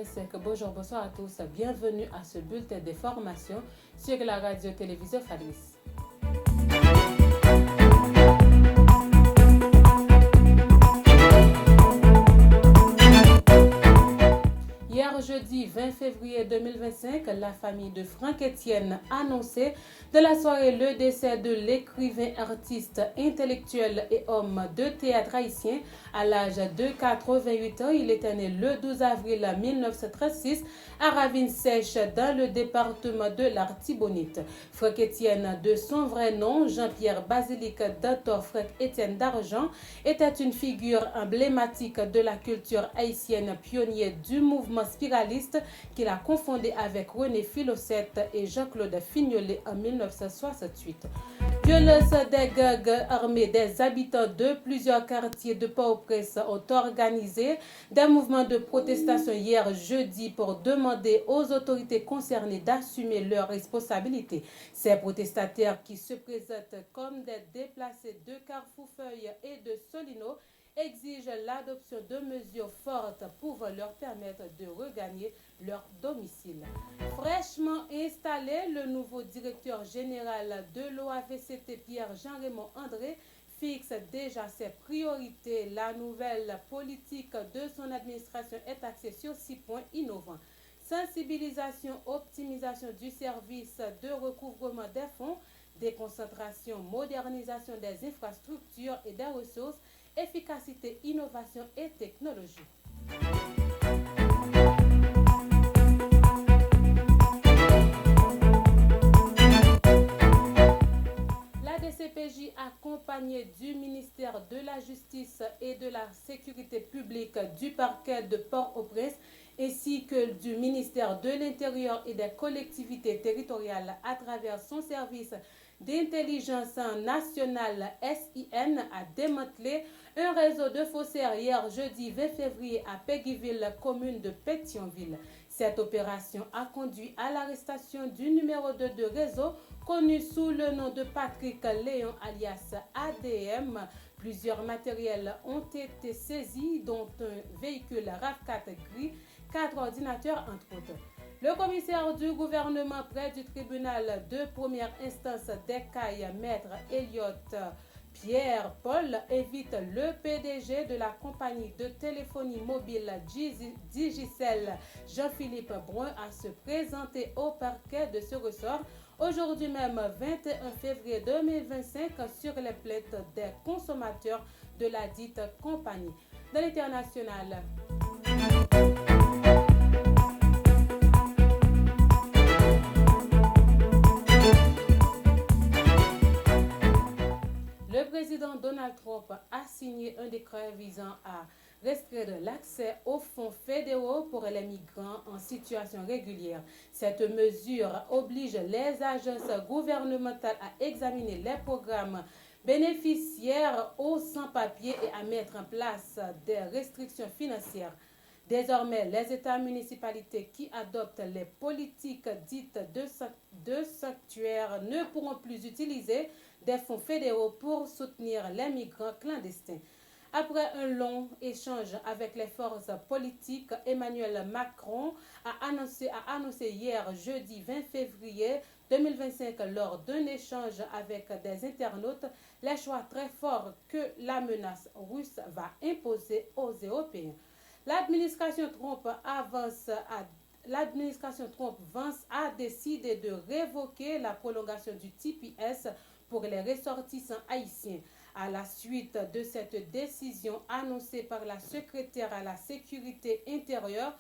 2025. Bonjour, bonsoir à tous. Bienvenue à ce bulletin d'information sur la radio-télévision Fadris. Hier, jeudi 20 février 2025, la famille de Franck Etienne annonçait de la soirée le décès de l'écrivain, artiste, intellectuel et homme de théâtre haïtien à l'âge de 88 ans. Il était né le 12 avril 1936 à Ravine-Sèche dans le département de l'Artibonite. Franck Etienne, de son vrai nom, Jean-Pierre Basilique Dantor Franck Etienne d'Argent, était une figure emblématique de la culture haïtienne, pionnier du mouvement spiraliste qu'il a confondé avec René Philocette et Jean-Claude Fignolet en 1968. Violence des gangs armés des habitants de plusieurs quartiers de Port-au-Prince ont organisé des mouvements de protestation hier jeudi pour demander aux autorités concernées d'assumer leurs responsabilités. Ces protestataires qui se présentent comme des déplacés de Carrefour-Feuille et de Solino exigent l'adoption de mesures fortes pour leur permettre de regagner leur domicile. Fraîchement installé, le nouveau directeur général de l'OAVCT, Pierre-Jean-Raymond André, fixe déjà ses priorités. La nouvelle politique de son administration est axée sur 6 points innovants. Sensibilisation, optimisation du service de recouvrement des fonds, déconcentration, modernisation des infrastructures et des ressources, efficacité, innovation et technologie. La DCPJ, accompagnée du ministère de la Justice et de la Sécurité publique, du parquet de Port-au-Prince, ainsi que du ministère de l'Intérieur et des collectivités territoriales à travers son service d'intelligence nationale SIN, a démantelé un réseau de faussaires hier jeudi 20 février à Péguiville, commune de Pétionville. Cette opération a conduit à l'arrestation du numéro 2 de réseau, connu sous le nom de Patrick Léon alias ADM. Plusieurs matériels ont été saisis, dont un véhicule RAV4 gris, 4 ordinateurs entre autres. Le commissaire du gouvernement près du tribunal de première instance d'Écaille, maître Elliott Pierre-Paul, invite le PDG de la compagnie de téléphonie mobile Digicel, Jean-Philippe Brun, à se présenter au parquet de ce ressort aujourd'hui même 21 février 2025 sur les plaintes des consommateurs de la dite compagnie. Dans l'international, le président Donald Trump a signé un décret visant à restreindre l'accès aux fonds fédéraux pour les migrants en situation régulière. Cette mesure oblige les agences gouvernementales à examiner les programmes bénéficiaires aux sans-papiers et à mettre en place des restrictions financières. Désormais, les États municipalités qui adoptent les politiques dites de sanctuaire ne pourront plus utiliser des fonds fédéraux pour soutenir les migrants clandestins. Après un long échange avec les forces politiques, Emmanuel Macron a annoncé hier jeudi 20 février 2025 lors d'un échange avec des internautes les choix très forts que la menace russe va imposer aux Européens. L'administration Trump Vance a décidé de révoquer la prolongation du TPS pour les ressortissants haïtiens. À la suite de cette décision annoncée par la secrétaire à la sécurité intérieure,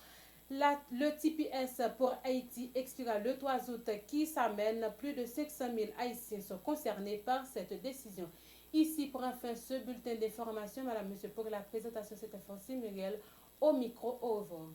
le TPS pour Haïti expira le 3 août qui s'amène. Plus de 500 000 Haïtiens sont concernés par cette décision. Ici prend fin ce bulletin d'information. Madame, monsieur, pour la présentation, c'était Francine Muriel au micro. Au revoir.